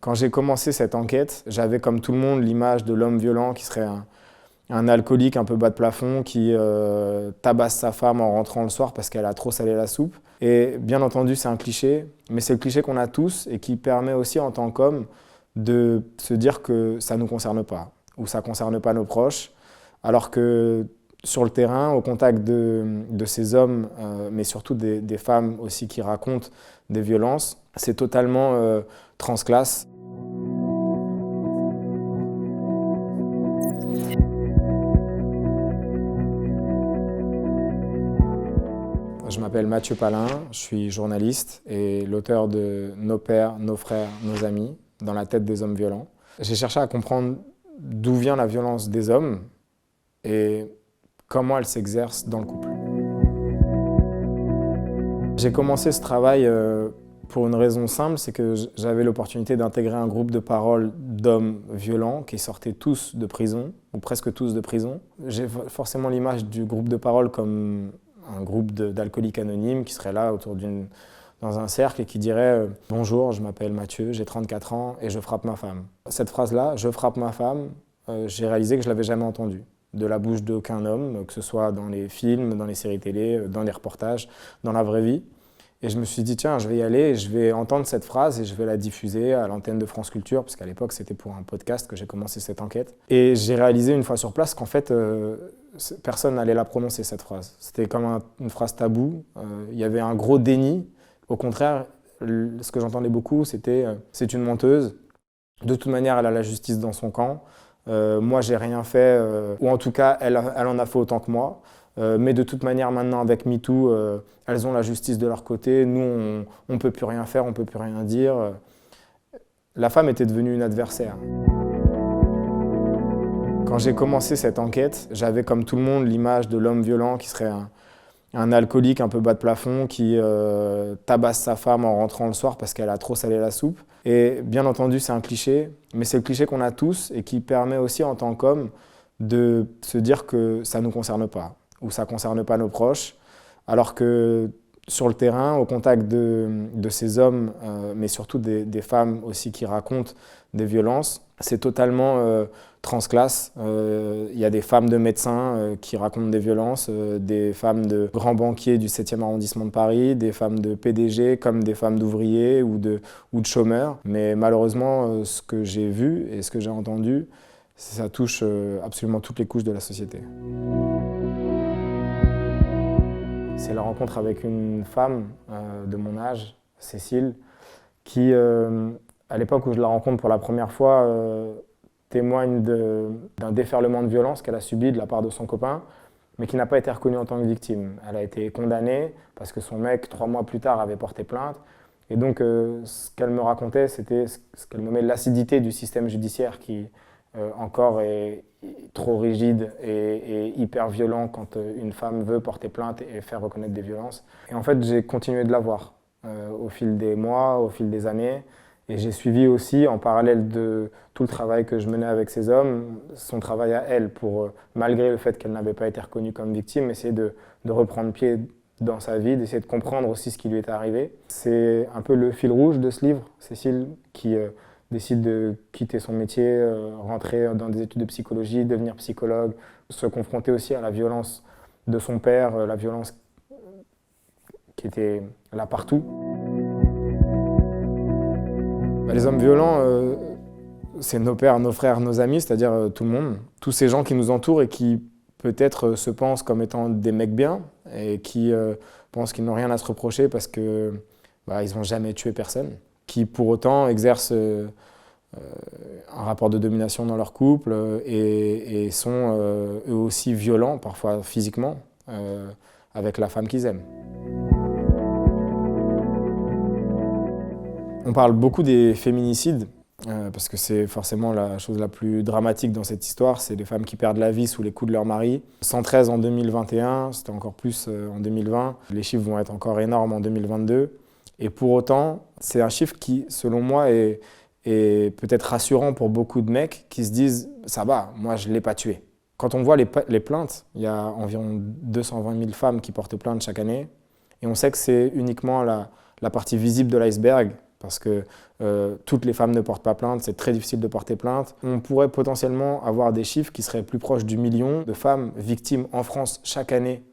Quand j'ai commencé cette enquête, j'avais comme tout le monde l'image de l'homme violent qui serait un alcoolique un peu bas de plafond qui tabasse sa femme en rentrant le soir parce qu'elle a trop salé la soupe. Et bien entendu, c'est un cliché, mais c'est le cliché qu'on a tous et qui permet aussi en tant qu'homme de se dire que ça ne nous concerne pas ou ça ne concerne pas nos proches, alors que sur le terrain, au contact de ces hommes, mais surtout des femmes aussi qui racontent des violences, c'est totalement transclasse. Je m'appelle Mathieu Palin, je suis journaliste et l'auteur de Nos pères, nos frères, nos amis, dans la tête des hommes violents. J'ai cherché à comprendre d'où vient la violence des hommes et comment elle s'exerce dans le couple. J'ai commencé ce travail pour une raison simple, c'est que j'avais l'opportunité d'intégrer un groupe de parole d'hommes violents qui sortaient tous de prison, ou presque tous de prison. J'ai forcément l'image du groupe de parole comme un groupe d'alcooliques anonymes qui seraient là dans un cercle et qui dirait « Bonjour, je m'appelle Mathieu, j'ai 34 ans et je frappe ma femme ». Cette phrase-là, « Je frappe ma femme », j'ai réalisé que je ne l'avais jamais entendue de la bouche d'aucun homme, que ce soit dans les films, dans les séries télé, dans les reportages, dans la vraie vie. Et je me suis dit, tiens, je vais y aller et je vais entendre cette phrase et je vais la diffuser à l'antenne de France Culture, parce qu'à l'époque, c'était pour un podcast que j'ai commencé cette enquête. Et j'ai réalisé une fois sur place qu'en fait, personne n'allait la prononcer, cette phrase. C'était comme une phrase taboue. Il y avait un gros déni. Au contraire, ce que j'entendais beaucoup, c'était c'est une menteuse. De toute manière, elle a la justice dans son camp. Moi, j'ai rien fait, ou en tout cas, elle en a fait autant que moi. Mais de toute manière, maintenant, avec MeToo, elles ont la justice de leur côté. Nous, on ne peut plus rien faire, on ne peut plus rien dire. La femme était devenue une adversaire. Quand j'ai commencé cette enquête, j'avais comme tout le monde l'image de l'homme violent qui serait un alcoolique un peu bas de plafond qui tabasse sa femme en rentrant le soir parce qu'elle a trop salé la soupe. Et bien entendu, c'est un cliché, mais c'est le cliché qu'on a tous et qui permet aussi en tant qu'homme de se dire que ça ne nous concerne pas ou ça ne concerne pas nos proches, alors que sur le terrain, au contact de ces hommes, mais surtout des femmes aussi qui racontent des violences, c'est totalement transclasse. Il y a des femmes de médecins qui racontent des violences, des femmes de grands banquiers du 7e arrondissement de Paris, des femmes de PDG comme des femmes d'ouvriers ou de chômeurs. Mais malheureusement, ce que j'ai vu et ce que j'ai entendu, ça touche absolument toutes les couches de la société. C'est la rencontre avec une femme de mon âge, Cécile, qui, à l'époque où je la rencontre pour la première fois, témoigne d'un déferlement de violence qu'elle a subi de la part de son copain, mais qui n'a pas été reconnue en tant que victime. Elle a été condamnée parce que son mec, 3 mois plus tard, avait porté plainte. Et donc, ce qu'elle me racontait, c'était ce qu'elle nommait l'acidité du système judiciaire qui, encore, est trop rigide et hyper violent quand une femme veut porter plainte et faire reconnaître des violences. Et en fait, j'ai continué de la voir au fil des mois, au fil des années. Et j'ai suivi aussi, en parallèle de tout le travail que je menais avec ces hommes, son travail à elle pour, malgré le fait qu'elle n'avait pas été reconnue comme victime, essayer de reprendre pied dans sa vie, d'essayer de comprendre aussi ce qui lui était arrivé. C'est un peu le fil rouge de ce livre, Cécile, qui décide de quitter son métier, rentrer dans des études de psychologie, devenir psychologue, se confronter aussi à la violence de son père, la violence qui était là partout. Les hommes violents, c'est nos pères, nos frères, nos amis, c'est-à-dire tout le monde. Tous ces gens qui nous entourent et qui peut-être se pensent comme étant des mecs bien et qui pensent qu'ils n'ont rien à se reprocher parce qu'ils n'ont jamais tué personne, qui pour autant exercent un rapport de domination dans leur couple et sont eux aussi violents, parfois physiquement, avec la femme qu'ils aiment. On parle beaucoup des féminicides, parce que c'est forcément la chose la plus dramatique dans cette histoire, c'est les femmes qui perdent la vie sous les coups de leur mari. 113 en 2021, c'était encore plus en 2020. Les chiffres vont être encore énormes en 2022. Et pour autant, c'est un chiffre qui, selon moi, est peut-être rassurant pour beaucoup de mecs qui se disent « ça va, moi je ne l'ai pas tué ». Quand on voit les plaintes, il y a environ 220 000 femmes qui portent plainte chaque année. Et on sait que c'est uniquement la partie visible de l'iceberg, parce que toutes les femmes ne portent pas plainte, c'est très difficile de porter plainte. On pourrait potentiellement avoir des chiffres qui seraient plus proches du million de femmes victimes en France chaque année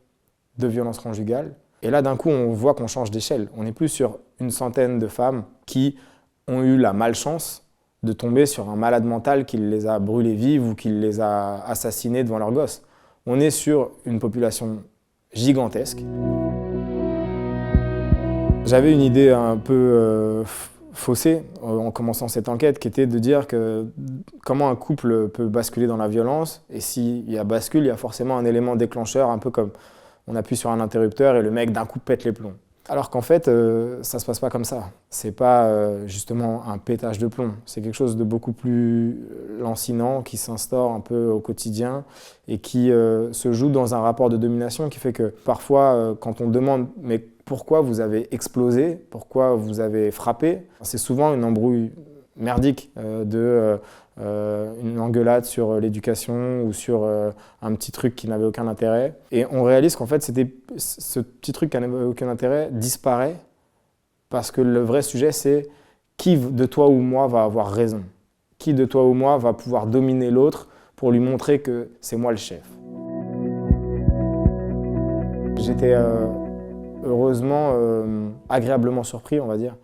de violences conjugales. Et là, d'un coup, on voit qu'on change d'échelle. On n'est plus sur une centaine de femmes qui ont eu la malchance de tomber sur un malade mental qui les a brûlées vives ou qui les a assassinées devant leurs gosses. On est sur une population gigantesque. J'avais une idée un peu faussée en commençant cette enquête, qui était de dire que comment un couple peut basculer dans la violence, et s'il y a bascule, il y a forcément un élément déclencheur, un peu comme on appuie sur un interrupteur et le mec d'un coup pète les plombs. Alors qu'en fait, ça ne se passe pas comme ça. C'est pas justement un pétage de plomb. C'est quelque chose de beaucoup plus lancinant qui s'instaure un peu au quotidien et qui se joue dans un rapport de domination qui fait que parfois, quand on demande « mais pourquoi vous avez explosé ? Pourquoi vous avez frappé ?» C'est souvent une embrouille merdique une engueulade sur l'éducation ou sur un petit truc qui n'avait aucun intérêt. Et on réalise qu'en fait, ce petit truc qui n'avait aucun intérêt disparaît parce que le vrai sujet, c'est qui de toi ou moi va avoir raison ? Qui de toi ou moi va pouvoir dominer l'autre pour lui montrer que c'est moi le chef ? J'étais heureusement agréablement surpris, on va dire,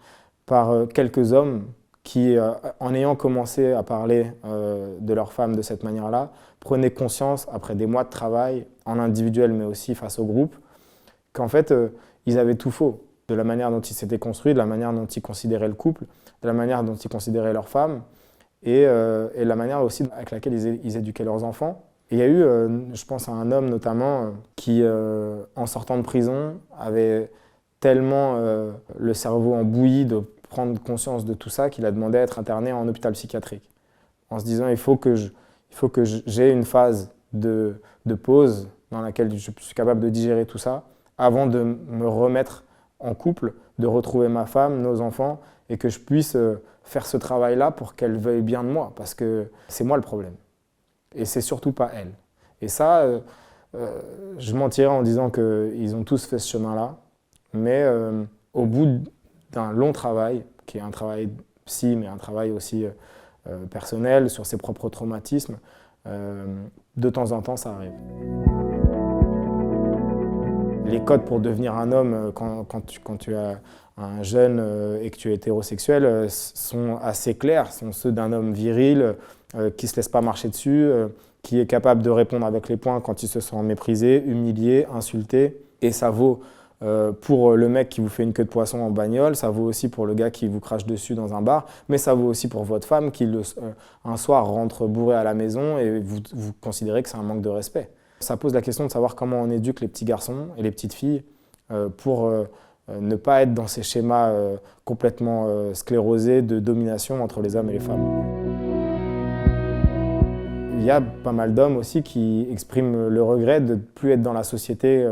par quelques hommes qui, en ayant commencé à parler de leurs femmes de cette manière-là, prenaient conscience, après des mois de travail, en individuel mais aussi face au groupe, qu'en fait, ils avaient tout faux. De la manière dont ils s'étaient construits, de la manière dont ils considéraient le couple, de la manière dont ils considéraient leurs femmes, et la manière aussi avec laquelle ils éduquaient leurs enfants. Et il y a eu, je pense à un homme notamment, qui, en sortant de prison, avait tellement le cerveau en bouillie de prendre conscience de tout ça qu'il a demandé à être interné en hôpital psychiatrique. En se disant, il faut que j'ai une phase de pause dans laquelle je suis capable de digérer tout ça avant de me remettre en couple, de retrouver ma femme, nos enfants, et que je puisse faire ce travail-là pour qu'elle veuille bien de moi, parce que c'est moi le problème. Et c'est surtout pas elle. Et ça, je mentirais en disant qu'ils ont tous fait ce chemin-là, mais au bout d'un long travail, qui est un travail psy, mais un travail aussi personnel, sur ses propres traumatismes, de temps en temps, ça arrive. Les codes pour devenir un homme quand tu es un jeune et que tu es hétérosexuel sont assez clairs, sont ceux d'un homme viril qui ne se laisse pas marcher dessus, qui est capable de répondre avec les poings quand il se sent méprisé, humilié, insulté. Et ça vaut pour le mec qui vous fait une queue de poisson en bagnole, ça vaut aussi pour le gars qui vous crache dessus dans un bar, mais ça vaut aussi pour votre femme qui un soir rentre bourrée à la maison et vous considérez que c'est un manque de respect. Ça pose la question de savoir comment on éduque les petits garçons et les petites filles pour ne pas être dans ces schémas complètement sclérosés de domination entre les hommes et les femmes. Il y a pas mal d'hommes aussi qui expriment le regret de ne plus être dans la société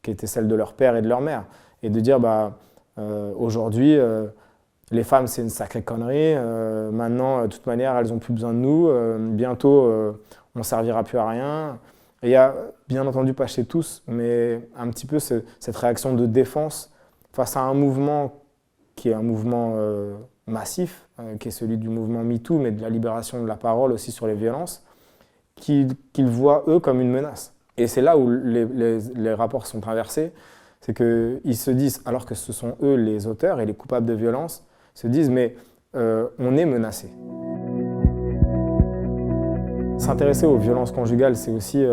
qui était celle de leur père et de leur mère. Et de dire, aujourd'hui, les femmes, c'est une sacrée connerie. Maintenant, de toute manière, elles n'ont plus besoin de nous. Bientôt, on ne servira plus à rien. Et il y a, bien entendu, pas chez tous, mais un petit peu cette réaction de défense face à un mouvement qui est un mouvement massif, qui est celui du mouvement MeToo, mais de la libération de la parole aussi sur les violences, qu'ils voient, eux, comme une menace. Et c'est là où les rapports sont inversés, c'est qu'ils se disent, alors que ce sont eux les auteurs et les coupables de violence, se disent, mais on est menacé. S'intéresser aux violences conjugales, c'est aussi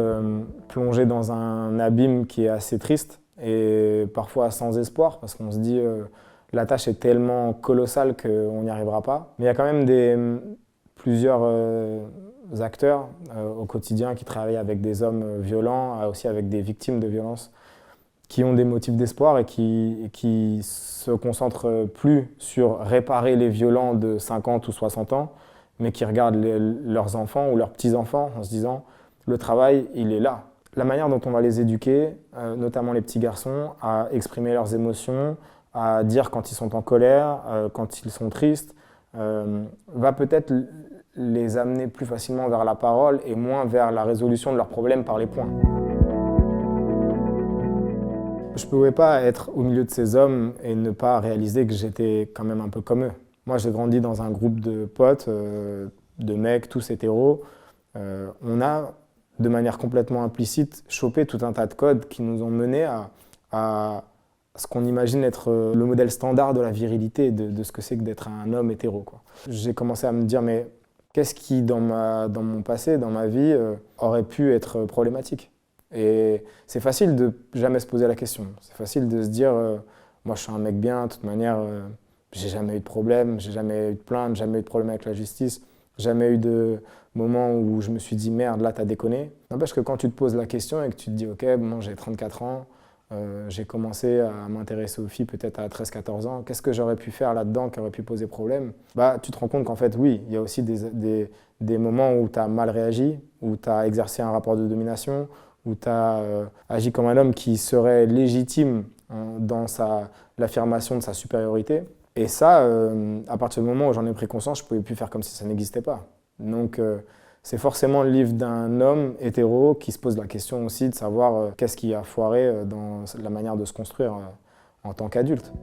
plonger dans un abîme qui est assez triste et parfois sans espoir, parce qu'on se dit la tâche est tellement colossale qu'on n'y arrivera pas. Mais il y a quand même plusieurs acteurs au quotidien qui travaillent avec des hommes violents, aussi avec des victimes de violences, qui ont des motifs d'espoir et qui se concentrent plus sur réparer les violents de 50 ou 60 ans, mais qui regardent leurs enfants ou leurs petits-enfants en se disant « le travail, il est là ». La manière dont on va les éduquer, notamment les petits garçons, à exprimer leurs émotions, à dire quand ils sont en colère, quand ils sont tristes, va peut-être les amener plus facilement vers la parole et moins vers la résolution de leurs problèmes par les poings. Je ne pouvais pas être au milieu de ces hommes et ne pas réaliser que j'étais quand même un peu comme eux. Moi, j'ai grandi dans un groupe de potes, de mecs, tous hétéros. On a, de manière complètement implicite, chopé tout un tas de codes qui nous ont menés à ce qu'on imagine être le modèle standard de la virilité, de ce que c'est que d'être un homme hétéro, quoi. J'ai commencé à me dire, mais qu'est-ce qui, dans mon passé, dans ma vie, aurait pu être problématique? Et c'est facile de jamais se poser la question. C'est facile de se dire, moi je suis un mec bien, de toute manière, j'ai jamais eu de problème, j'ai jamais eu de plainte, jamais eu de problème avec la justice, jamais eu de moment où je me suis dit, merde, là t'as déconné. N'empêche que quand tu te poses la question et que tu te dis, ok, bon, j'ai 34 ans, j'ai commencé à m'intéresser aux filles peut-être à 13-14 ans. Qu'est-ce que j'aurais pu faire là-dedans qui aurait pu poser problème? Bah, tu te rends compte qu'en fait, oui, il y a aussi des moments où tu as mal réagi, où tu as exercé un rapport de domination, où tu as agi comme un homme qui serait légitime dans l'affirmation de sa supériorité. Et ça, à partir du moment où j'en ai pris conscience, je ne pouvais plus faire comme si ça n'existait pas. Donc, c'est forcément le livre d'un homme hétéro qui se pose la question aussi de savoir qu'est-ce qui a foiré dans la manière de se construire en tant qu'adulte.